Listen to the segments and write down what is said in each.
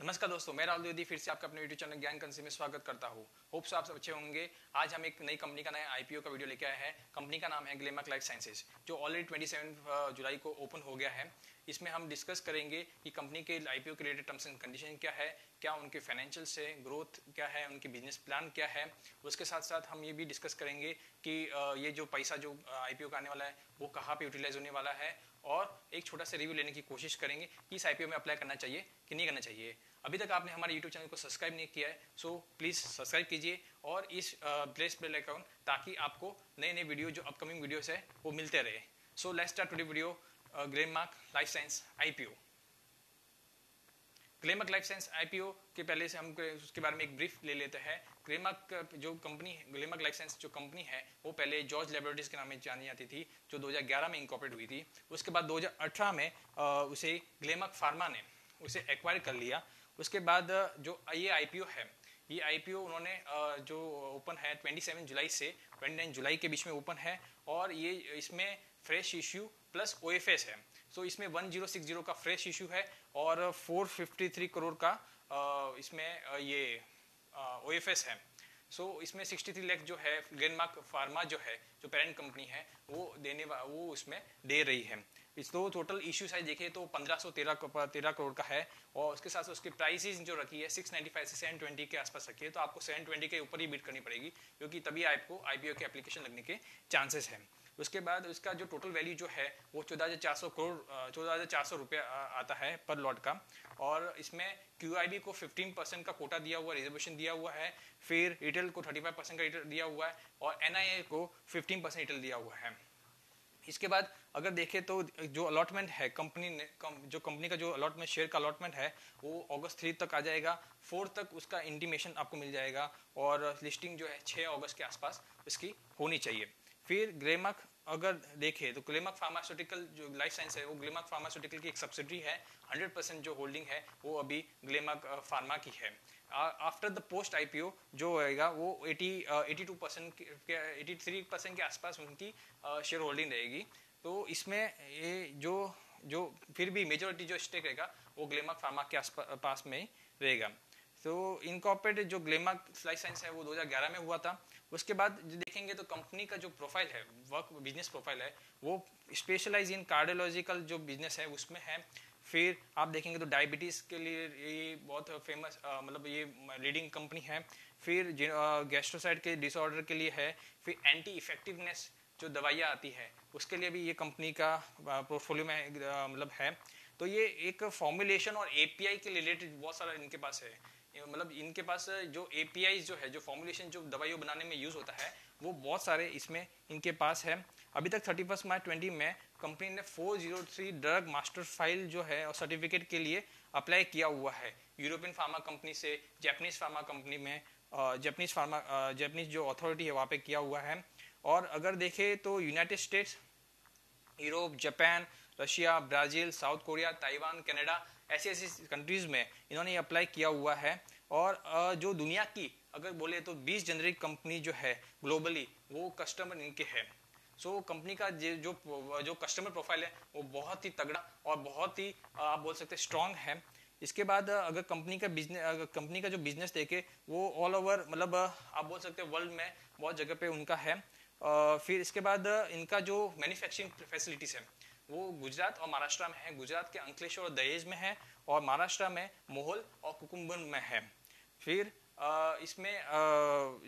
नमस्कार दोस्तों, मैं राहुल द्विवेदी फिर से आपका अपने यूट्यूब चैनल ज्ञान कंसी में स्वागत करता हूँ। होप सो आप सब अच्छे होंगे। आज हम एक नई कंपनी का नया आईपीओ का वीडियो लेके आए हैं। कंपनी का नाम है ग्लेमार्क लाइफ साइंसेज, जो ऑलरेडी 27 जुलाई को ओपन हो गया है। इसमें हम डिस्कस करेंगे कि कंपनी के आईपीओ के रिलेटेड टर्म्स एंड कंडीशन क्या है, क्या उनके फाइनेंशियल्स है, ग्रोथ क्या है, उनकी बिजनेस प्लान क्या है। उसके साथ साथ हम ये भी डिस्कस करेंगे कि ये जो पैसा जो आईपीओ का आने वाला है वो कहाँ पे यूटिलाइज होने वाला है, और एक छोटा सा रिव्यू लेने की कोशिश करेंगे कि इस आईपीओ में अप्लाई करना चाहिए कि नहीं करना चाहिए। अभी तक आपने हमारे यूट्यूब चैनल को सब्सक्राइब नहीं किया है, सो प्लीज़ सब्सक्राइब कीजिए और इस प्रेस बेल आइकन, ताकि आपको नए नए वीडियो जो अपकमिंग वीडियोस है वो मिलते रहे। So let's start today video. Glenmark life science IPO. Glenmark life science IPO के पहले से हम उसके बारे में एक ब्रीफ ले लेते हैं। ग्लेमार्क जो कंपनी है, ग्लेमार्क लाइफ साइंस जो कंपनी है वो पहले जॉर्ज लैबोरेटरीज के नाम में जानी जाती थी, जो 2011 में इंकॉर्पोरेट हुई थी। उसके बाद 2018 में उसे ग्लेमार्क फार्मा ने उसे एक्वायर कर लिया। उसके बाद जो ये आईपीओ है, ये आईपीओ उन्होंने जो ओपन है 27 जुलाई से 29 जुलाई के बीच में ओपन है, और ये इसमें फ्रेश इश्यू प्लस ओएफएस है। सो इसमें 1060 का फ्रेश इश्यू है और 453 करोड़ का इसमें ये ओएफएस है। सो इसमें 63 लाख जो है ग्लेमार्क फार्मा जो है, जो पेरेंट कंपनी है, वो इसमें दे रही है। इस दो टोटल इश्यू साइज देखें तो 1513 करोड़ का है, और उसके साथ उसकी प्राइसेस जो रखी है 695 से 720 के आसपास रखी है। तो आपको 720 के ऊपर ही बिड करनी पड़ेगी, क्योंकि तभी आपको आईपीओ के एप्लीकेशन लगने के चांसेस हैं। उसके बाद उसका जो टोटल वैल्यू जो है वो 14,400 रुपया आता है पर लॉट का, और इसमें क्यूआईबी को 15% का कोटा दिया हुआ, रिजर्वेशन दिया हुआ है। फिर रिटेल को 35% का रिटेल दिया हुआ है, और एनआईए को 15% रिटेल दिया हुआ है। इसके बाद अगर देखें तो जो अलॉटमेंट है कंपनी ने, जो कंपनी का जो अलॉटमेंट शेयर का अलॉटमेंट है वो अगस्त 3 तक आ जाएगा। 4 तक उसका इंटीमेशन आपको मिल जाएगा, और लिस्टिंग जो है 6 अगस्त के आसपास इसकी होनी चाहिए। फिर ग्लेमार्क अगर देखें तो ग्लेमार्क फार्मास्यूटिकल जो लाइफ साइंस है वो ग्लेमार्क फार्मास्यूटिकल की एक सब्सिडरी है। 100% जो होल्डिंग है वो अभी ग्लेमार्क फार्मा की है। आफ्टर द पोस्ट आईपीओ जो होएगा वो 82% के 83% के आसपास उनकी शेयर होल्डिंग रहेगी। तो इसमें ये जो फिर भी मेजोरिटी जो स्टेक रहेगा वो ग्लेमार्क फार्मा के पास में ही रहेगा। तो इनकॉर्पोरेटेड जो ग्लेमार्क लाइफ साइंस है वो 2011 में हुआ था। उसके बाद देखेंगे तो कंपनी का जो प्रोफाइल है, वर्क बिजनेस प्रोफाइल है, वो स्पेशलाइज इन कार्डियोलॉजिकल जो बिजनेस है उसमें है। फिर आप देखेंगे तो डायबिटीज़ के लिए ये बहुत फेमस, मतलब ये लीडिंग कंपनी है। फिर गैस्ट्रोसाइड के डिसऑर्डर के लिए है। फिर एंटी इफेक्टिवनेस जो दवाइयाँ आती है उसके लिए भी ये कंपनी का पोर्टफोलियो में मतलब है। तो ये एक फॉर्मुलेशन और एपीआई के रिलेटेड बहुत सारा इनके पास है। मतलब इनके पास जो एपीआई जो है, जो फॉर्मुलेशन जो दवाइयों बनाने में यूज होता है, वो बहुत सारे इसमें इनके पास है। अभी तक 31 मार्च 20 में कंपनी ने 403 ड्रग मास्टर फाइल जो है और सर्टिफिकेट के लिए अप्लाई किया हुआ है, यूरोपियन फार्मा कंपनी से जापानीज फार्मा कंपनी में, जापानीज जो अथॉरिटी है वहाँ पे किया हुआ है। और अगर देखें तो United states, Europe, Japan, Russia, Brazil, south Korea, Taiwan, Canada, ऐसी कंट्रीज में इन्होंने अप्लाई किया हुआ है। और जो दुनिया की अगर बोले तो 20 जेनरिक कंपनी जो है ग्लोबली वो कस्टमर इनके हैं। सो कंपनी का जो कस्टमर प्रोफाइल है वो बहुत ही तगड़ा और बहुत ही आप बोल सकते हैं स्ट्रांग है। इसके बाद अगर कंपनी का जो बिजनेस देखे वो ऑल ओवर, मतलब आप बोल सकते हैं वर्ल्ड में बहुत जगह पे उनका है। फिर इसके बाद इनका जो मैन्युफैक्चरिंग फैसिलिटीज है वो गुजरात और महाराष्ट्र में है। गुजरात के अंकलेश्वर और दहेज में है, और महाराष्ट्र में मोहोल और कुकुम्बन में है। फिर इसमें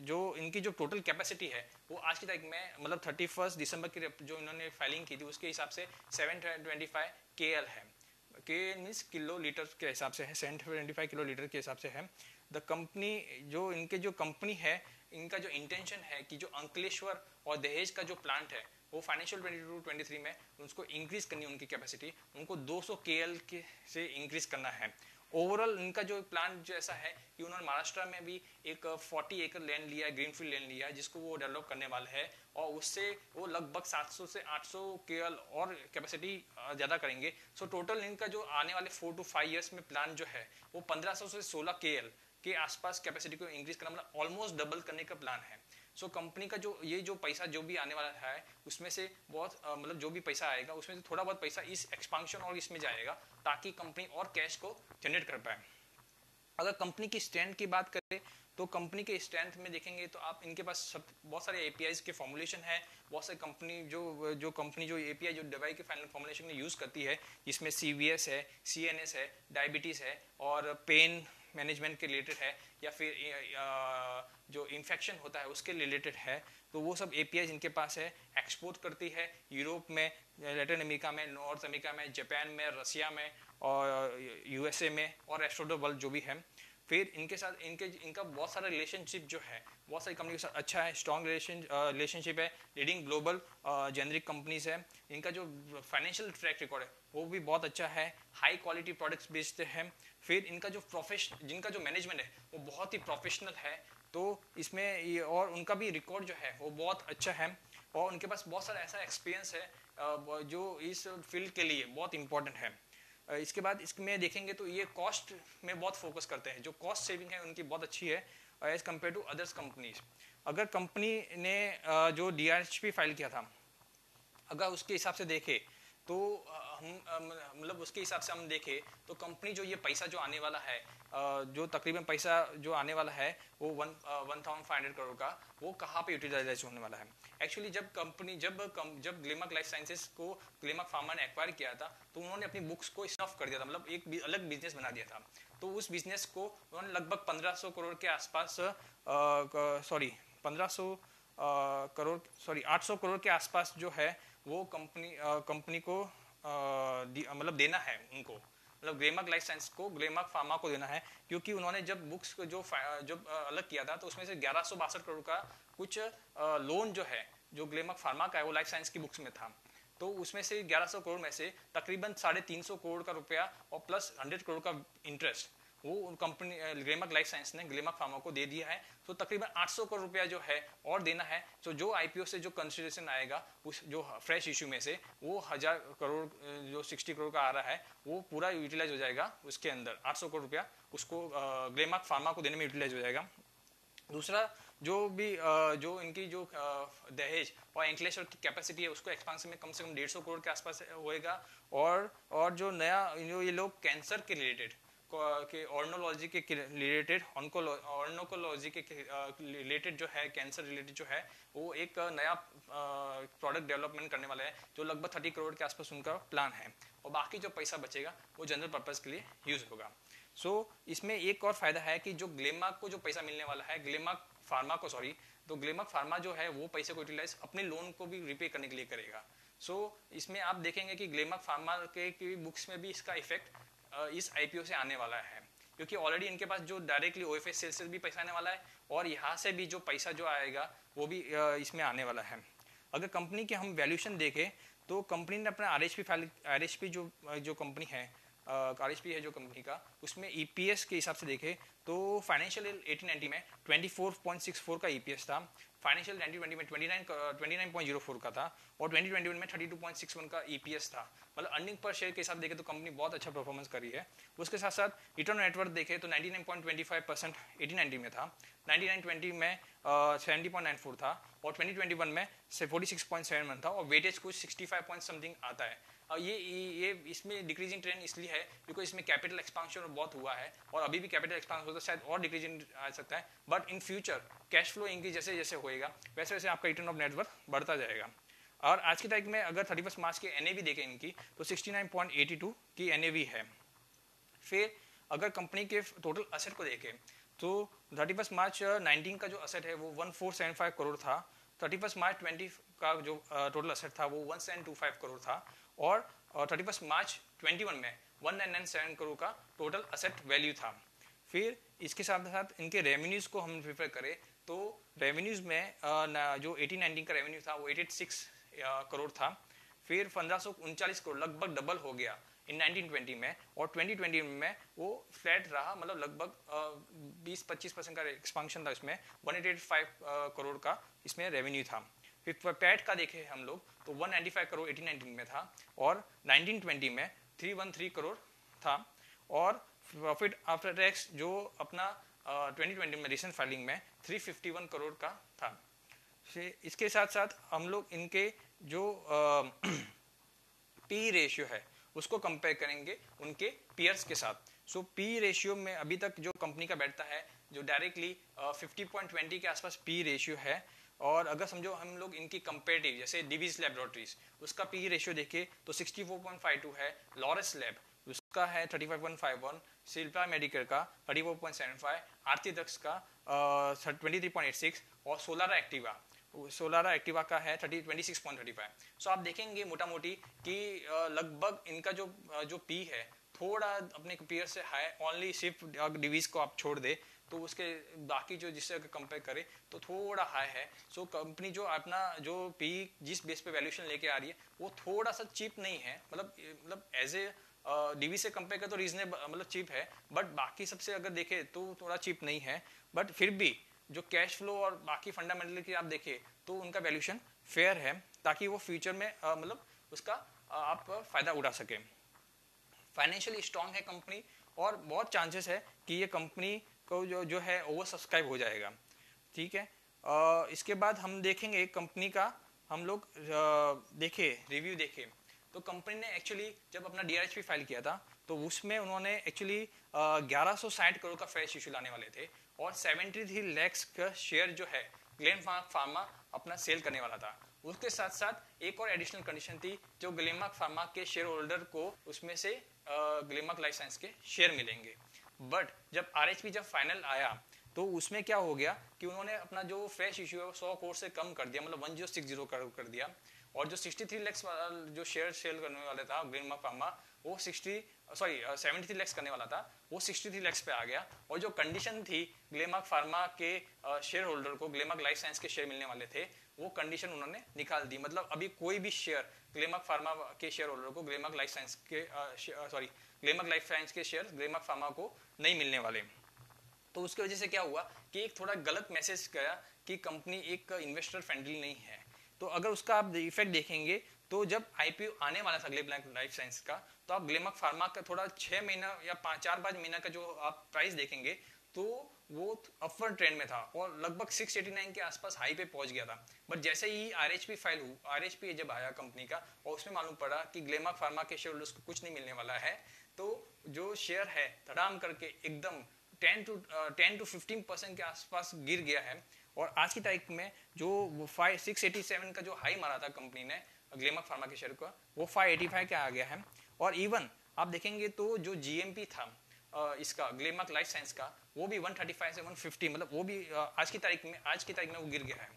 जो इनकी जो टोटल कैपेसिटी है वो आज की तारीख में, मतलब 31 दिसंबर की जो इन्होंने फाइलिंग की थी उसके हिसाब से 725 KL है। के मीन्स किलो लीटर के हिसाब से है, 725 किलो लीटर के हिसाब से है। द कंपनी जो इनके जो कंपनी है, इनका जो इंटेंशन है कि जो अंकलेश्वर और दहेज का जो प्लांट है वो फाइनेंशियल 22-23 में उसको इंक्रीज करनी है, उनकी कैपेसिटी उनको 200 KL के से इंक्रीज करना है। ओवरऑल इनका जो प्लान जो ऐसा है कि उन्होंने महाराष्ट्र में भी एक 40 एकड़ लैंड लिया है, ग्रीनफील्ड लैंड लिया है, जिसको वो डेवलप करने वाले हैं, और उससे वो लगभग 700 से 800 KL और कैपेसिटी ज़्यादा करेंगे। सो टोटल इनका जो आने वाले 4 to 5 ईयर्स में प्लान जो है वो 1500 से 16 KL के आसपास कैपेसिटी को इंक्रीज करना, मतलब ऑलमोस्ट डबल करने का प्लान है। सो कंपनी का जो पैसा जो भी आने वाला है उसमें से बहुत मतलब जो भी पैसा आएगा उसमें से थोड़ा बहुत पैसा इस एक्सपांशन और इसमें जाएगा, ताकि कंपनी और कैश को जनरेट कर पाए। अगर कंपनी की स्ट्रेंथ की बात करें तो कंपनी के स्ट्रेंथ में देखेंगे तो आप इनके पास सब बहुत सारे एपीआईज के फॉर्मुलेशन है, बहुत सारी कंपनी जो कंपनी जो एपीआई जो दवाई के फाइनल फॉर्मुलेशन में यूज़ करती है, जिसमें सीवीएस है, सीएनएस है, डायबिटीज़ है और पेन मैनेजमेंट के रिलेटेड है या फिर जो इन्फेक्शन होता है उसके रिलेटेड है, तो वो सब एपीआई इनके पास है। एक्सपोर्ट करती है यूरोप में, लैटिन अमेरिका में, नॉर्थ अमेरिका में, जापान में, रसिया में और यूएसए में और रेस्ट ऑफ द वर्ल्ड जो भी है। फिर इनके साथ इनका बहुत सारा रिलेशनशिप जो है बहुत सारी कंपनी के साथ अच्छा है, स्ट्रॉन्ग रिलेशनशिप है, लीडिंग ग्लोबल जेनरिक कंपनीज है। इनका जो फाइनेंशियल ट्रैक रिकॉर्ड है वो भी बहुत अच्छा है, हाई क्वालिटी प्रोडक्ट्स बेचते हैं। फिर इनका जो जिनका जो मैनेजमेंट है वो बहुत ही प्रोफेशनल है, तो इसमें और उनका भी रिकॉर्ड जो है वो बहुत अच्छा है और उनके पास बहुत सारा ऐसा एक्सपीरियंस है जो इस फील्ड के लिए बहुत इंपॉर्टेंट है। इसके बाद इसमें देखेंगे तो ये कॉस्ट में बहुत फोकस करते हैं, जो कॉस्ट सेविंग है उनकी बहुत अच्छी है as compare to others companies. अगर कंपनी ने जो डीआरएचपी फाइल किया था, अगर उसके हिसाब से देखें तो हम मतलब उसके हिसाब से हम देखें तो कंपनी जो ये पैसा जो आने वाला है, जो तकरीबन पैसा जो आने वाला है वो 1500 करोड़ का, वो कहाँ पे यूटिलाइज होने वाला है। एक्चुअली जब ग्लेमार्क लाइफ साइंसेज को ग्लेमार्क फार्मा ने एक्वायर किया था तो उन्होंने अपनी बुक्स को स्नफ कर दिया था, मतलब एक अलग बिजनेस बना दिया था। तो उस बिजनेस को उन्होंने लगभग 1500 करोड़ के आसपास 800 करोड़ के आसपास जो है वो कंपनी को मतलब देना है उनको, मतलब ग्लेमार्क लाइफ साइंस को ग्लेमार्क फार्मा को देना है, क्योंकि उन्होंने जब बुक्स को जो अलग किया था तो उसमें से 1162 करोड़ का कुछ लोन जो है जो ग्लेमार्क फार्मा का है वो लाइफ साइंस की बुक्स में था। तो उसमें से 1100 करोड़ में से तकरीबन 350 करोड़ का रुपया और प्लस 100 करोड़ का इंटरेस्ट वो कंपनी ग्लेमार्क लाइफ साइंस ने ग्लेमार्क फार्मा को दे दिया है। तो तकरीबन 800 करोड़ रुपया जो है और देना है। तो जो आईपीओ से जो कंसिडरेशन आएगा उस जो फ्रेश इशू में से वो 1000 करोड़ जो 60 करोड़ का आ रहा है वो पूरा यूटिलाइज हो जाएगा, उसके अंदर 800 करोड़ रुपया उसको ग्लेमार्क फार्मा को देने में यूटिलाइज हो जाएगा। दूसरा जो भी जो इनकी जो दहेज और एंक्लेश्वर की कैपेसिटी है उसको एक्सपांशन में कम से कम 150 करोड़ के आसपास होएगा। और जो नया जो ये लोग कैंसर के रिलेटेड के ऑर्नोलॉजी के रिलेटेड ऑर्नोकोलॉजी के रिलेटेड जो है कैंसर रिलेटेड जो है वो एक नया प्रोडक्ट डेवलपमेंट करने वाला है जो लगभग 30 करोड़ के आसपास उनका प्लान है, और बाकी जो पैसा बचेगा वो जनरल पर्पस के लिए यूज होगा। इसमें एक और फायदा है कि जो ग्लेमार्क को जो पैसा मिलने वाला है, ग्लेमार्क फार्मा को तो ग्लेमार्क फार्मा जो है वो पैसे को यूटिलाइज अपने लोन को भी रिपे करने के लिए करेगा। इसमें आप देखेंगे कि ग्लेमार्क फार्मा के बुक्स में भी इसका इफेक्ट इस आईपीओ से आने वाला है, क्योंकि ऑलरेडी इनके पास जो डायरेक्टली ओएफएस सेल से भी पैसा आने वाला है और यहाँ से भी जो पैसा जो आएगा वो भी इसमें आने वाला है। अगर कंपनी के हम वैल्यूएशन देखें तो कंपनी ने अपना आरएचपी जो कंपनी है आरएचपी है जो कंपनी का, उसमें ईपीएस के हिसाब से देखें तो फाइनेंशियल 1890 में 24.64 का ईपीएस था, फाइनेंशियल 2020 में 29.04 का था और 2021 में 32.61 का ईपीएस था। मतलब अर्निंग पर शेयर के हिसाब देखें तो कंपनी बहुत अच्छा परफॉर्मेंस करी है। उसके साथ साथ रिटर्न ऑन नेटवर्थ देखें तो 99.25% 1890 में था, 9920 में 70.94 था और 2021 में 46.71 था और वेटेज कुछ 65 पॉइंट समथिंग आता है। ये इसमें डिक्रीजिंग ट्रेंड इसलिए है बिकॉज इसमें कैपिटल एक्सपांशन बहुत हुआ है और अभी भी कैपिटल एक्सपांशन होता है, शायद और डिक्रीजिंग आ सकता है, but in future cash flow increase जैसे जैसे होएगा वैसे वैसे आपका रिटर्न ऑफ नेटवर्थ बढ़ता जाएगा। और आज की तारीख में अगर 31 मार्च के एनएवी देखें इनकी तो 69.82 की एनएवी है। फिर अगर कंपनी के टोटल असेट को देखें तो 31 मार्च 19 का जो असेट है वो 1475 करोड़ था, 31 मार्च 20 का जो टोटल असेट था वो 1725 करोड़ था और 31 मार्च 21 में 1997 करोड़ का टोटल असेट वैल्यू था। फिर इसके साथ साथ इनके रेवेन्यूज को हम प्रिफर करें तो रेवेन्यूज में जो 1819 का रेवेन्यू था वो 86 करोड़ था, फिर 1539 करोड़ लगभग डबल हो गया इन 1920 में और 2020 में वो फ्लैट रहा, मतलब लगभग 20-25% का एक्सपांशन था, इसमें 185 करोड़ का इसमें रेवेन्यू था। फिर पैट का देखें हम लोग तो 195 करोड़ 1819 में था और 1920 में 313 करोड़ था और प्रॉफिट आफ्टर टैक्स जो अपना 2020 में रिसेंट फाइलिंग में 351 करोड़ का था। इसके साथ साथ हम लोग इनके जो पी रेशियो है उसको कंपेयर करेंगे उनके पीयर्स के साथ। सो पी रेशियो में अभी तक जो कंपनी का बैठता है जो डायरेक्टली 50.20 के आसपास पी रेशियो है। और अगर समझो हम लोग इनकी कंपेरेटिव जैसे डिवीज लैबोरेटरीज उसका पी रेशियो देखे तो 64.52 है, लॉरेंस लैब उसका है 35.51, शिल्पा मेडिकल का 34.75, आरती ड्रग्स का 23.86 और सोलारा एक्टिवा का है 26.35। सो आप देखेंगे मोटा मोटी कि लगभग इनका जो पी है थोड़ा अपने पीयर से हाई, ओनली सिर्फ डिवीज को आप छोड़ दे तो उसके बाकी जो जिससे अगर कंपेयर करें तो थोड़ा हाई है। सो कंपनी जो अपना जो पी जिस बेस पे वैल्यूएशन लेके आ रही है वो थोड़ा सा चीप नहीं है, मतलब एज ए डीवी से कंपेयर कर तो रीजनेबल मतलब चीप है, बट बाकी सबसे अगर देखें तो थोड़ा चीप नहीं है। बट फिर भी जो कैश फ्लो और बाकी फंडामेंटल की आप देखें तो उनका वैल्यूएशन फेयर है ताकि वो फ्यूचर में मतलब उसका आप फायदा उठा सके। फाइनेंशियली स्ट्रांग है कंपनी और बहुत चांसेस है कि ये कंपनी को जो है ओवर सब्सक्राइब हो जाएगा। ठीक है, इसके बाद हम देखेंगे कंपनी का हम लोग देखे रिव्यू देखे तो कंपनी ने एक्चुअली जब अपना डीआरएचपी फाइल किया था तो उसमें उन्होंने एक्चुअली 1160 करोड़ का फ्रेश इशू लाने वाले थे और 73 लाख का शेयर जो है ग्लेनमार्क फार्मा अपना सेल करने वाला था। उसके साथ साथ एक और एडिशनल कंडीशन थी जो ग्लेनमार्क फार्मा के शेयर होल्डर को उसमें से ग्लेनमार्क लाइफ साइंस के शेयर मिलेंगे। बट जब आरएचपी जब फाइनल आया तो उसमें क्या हो गया कि उन्होंने अपना जो फ्रेश इशू है वो 100 करोड़ से कम कर दिया, मतलब 1060 करोड़ कर दिया। और जो 63 लाख जो शेयर सेल करने वाला था ग्लेनमार्क फार्मा वो 73 लाख करने वाला था, वो 63 लाख पे आ गया। और जो कंडीशन थी ग्लेनमार्क फार्मा के शेयर होल्डर को ग्लेनमार्क लाइफ साइंस के शेयर मिलने वाले थे वो कंडीशन उन्होंने निकाल दी। मतलब अभी कोई भी शेयर ग्लेनमार्क फार्मा के शेयर होल्डर को ग्लेनमार्क लाइफ साइंस के ग्लेनमार्क लाइफ साइंस के शेयर ग्लेनमार्क फार्मा को नहीं मिलने वाले। तो उसकी वजह से क्या हुआ कि एक थोड़ा गलत मैसेज गया कि कंपनी एक इन्वेस्टर फ्रेंडली नहीं है। तो अगर उसका आप इफेक्ट देखेंगे तो जब आईपीओ आने वाला था ग्लेनमार्क लाइफ साइंस का तो आप ग्लेनमार्क फार्मा का थोड़ा 6 महीना या 4-5 महीना का जो आप प्राइस देखेंगे तो वो अपवर्ड ट्रेंड में था और लगभग 689 के आसपास हाई पे पहुंच गया था। बट जैसे ही आरएचपी फाइल हुआ, आरएचपी जब आया कंपनी का और उसमें मालूम पड़ा कि ग्लेनमार्क फार्मा के शेयर होल्डर्स को कुछ नहीं मिलने वाला है तो जो शेयर है धड़ाम करके एकदम 10 to 15% के आसपास गिर गया है। और आज की तारीख में जो 687 का जो हाई मारा था कंपनी ने ग्लेनमार्क फार्मा के शेयर का वो 585 के आ गया है। और इवन आप देखेंगे तो जो जीएमपी था इसका ग्लेनमार्क लाइफ साइंस का वो भी 135 से 150, मतलब वो भी आज की तारीख में वो गिर गया है।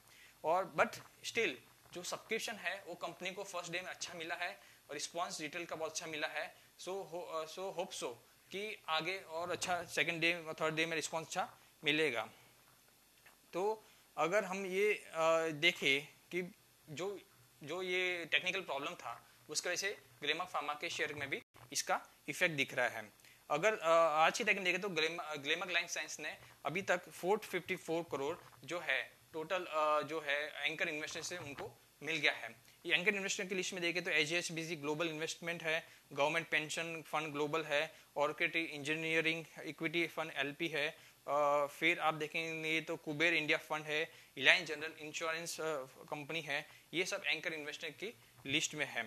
और बट स्टिल जो सब्सक्रिप्शन है वो कंपनी को फर्स्ट डे में अच्छा मिला है और रिस्पॉन्स रिटेल का बहुत अच्छा मिला है। सो होप सो कि आगे और अच्छा सेकंड डे और थर्ड डे में रिस्पॉन्स अच्छा मिलेगा। तो अगर हम ये देखें कि जो ये टेक्निकल प्रॉब्लम था उसकी वजह से ग्लेनमार्क फार्मा के शेयर में भी इसका इफेक्ट दिख रहा है। अगर आज की तारीख में देखें तो ग्लेनमार्क लाइफ साइंस ने अभी तक 454 करोड़ जो है टोटल जो है एंकर इन्वेस्टर से उनको मिल गया है। ये एंकर इन्वेस्टर की लिस्ट में देखें तो एचएसबीसी ग्लोबल इन्वेस्टमेंट है, गवर्नमेंट पेंशन फंड ग्लोबल है, orchid engineering equity fund LP है, फिर आप देखेंगे तो कुबेर इंडिया फंड है, रिलायंस जनरल इंश्योरेंस कंपनी है। ये सब एंकर इन्वेस्टर की लिस्ट में है।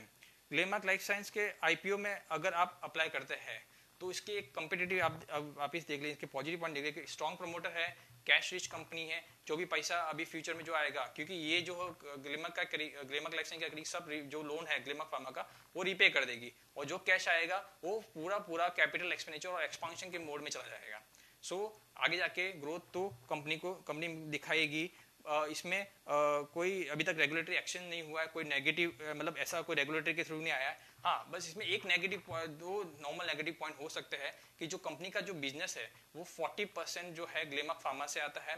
ग्लेनमार्क लाइफ साइंस के आईपीओ में अगर आप अप्लाई करते हैं तो इसकी एक कम्पिटिटिव आप इस देख लीजिए, इसके पॉजिटिव पॉइंट देख लीजिए, स्ट्रॉन्ग प्रमोटर है, कैश रिच कंपनी है, जो भी पैसा अभी फ्यूचर में जो आएगा क्योंकि ये जो ग्लेनमार्क लाइफ साइंस का करीब सब जो लोन है ग्लेनमार्क फार्मा का वो रीपे कर देगी और जो कैश आएगा वो पूरा कैपिटल एक्सपेंडिचर और एक्सपांशन के मोड में चला जाएगा। सो आगे जाके ग्रोथ तो कंपनी दिखाएगी। इसमें कोई अभी तक रेगुलेटरी एक्शन नहीं हुआ है, कोई नेगेटिव मतलब ऐसा कोई रेगुलेटरी के थ्रू नहीं आया है। हाँ, बस इसमें एक दो नॉर्मल नेगेटिव पॉइंट हो सकते हैं कि जो कंपनी का जो बिजनेस है वो 40% जो है ग्लेनमार्क फार्मा से आता है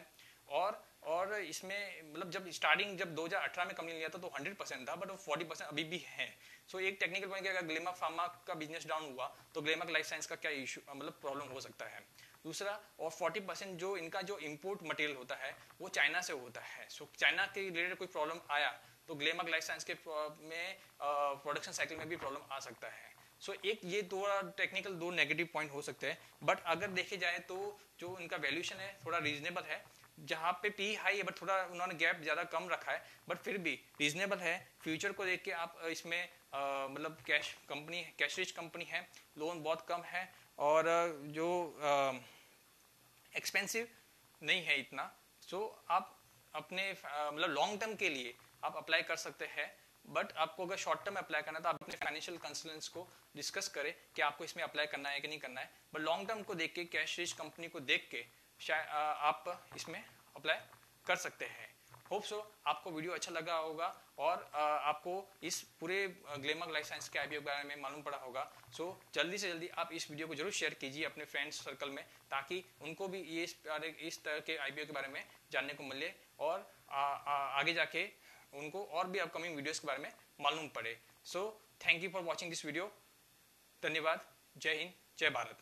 और इसमें मतलब जब 2018 में कंपनी लिया था तो 100% था, बट वो 40% अभी भी है। सो एक टेक्निकल पॉइंट अगर ग्लेनमार्क फार्मा का बिजनेस डाउन हुआ तो ग्लेनमार्क लाइफ साइंस का क्या इशू मतलब प्रॉब्लम हो सकता है। दूसरा, और 40% जो इनका जो इंपोर्ट मटेरियल होता है वो चाइना से होता है। सो चाइना के रिलेटेड कोई प्रॉब्लम आया तो ग्लेनमार्क लाइफ साइंस के में प्रोडक्शन साइकिल में भी प्रॉब्लम आ सकता है। सो एक ये दो नेगेटिव पॉइंट हो सकते हैं। बट अगर देखे जाए तो जो इनका वैल्यूएशन है थोड़ा रीजनेबल है, जहाँ पे पी हाई है बट थोड़ा उन्होंने गैप ज़्यादा कम रखा है, बट फिर भी रीजनेबल है। फ्यूचर को देख के आप इसमें मतलब कैश रिच कंपनी है, लोन बहुत कम है और जो एक्सपेंसिव नहीं है इतना। सो आप अपने मतलब लॉन्ग टर्म के लिए आप अप्लाई कर सकते हैं, बट आपको अगर शॉर्ट टर्म अप्लाई करना है तो आप अपने फाइनेंशियल कंसल्टेंट्स को डिस्कस करें कि आपको इसमें अप्लाई करना है कि नहीं करना है। बट लॉन्ग टर्म को देख के, कैश रिच कंपनी को देख के शायद आप इसमें अप्लाई कर सकते हैं। होप सो आपको वीडियो अच्छा लगा होगा और आपको इस पूरे ग्लेमार्क लाइफ साइंस के आईपीओ के बारे में मालूम पड़ा होगा। सो जल्दी से जल्दी आप इस वीडियो को जरूर शेयर कीजिए अपने फ्रेंड्स सर्कल में, ताकि उनको भी ये इस तरह के आईपीओ के बारे में जानने को मिले और आगे जाके उनको और भी अपकमिंग वीडियोस के बारे में मालूम पड़े। So thank you for watching this video. धन्यवाद। जय हिंद, जय भारत।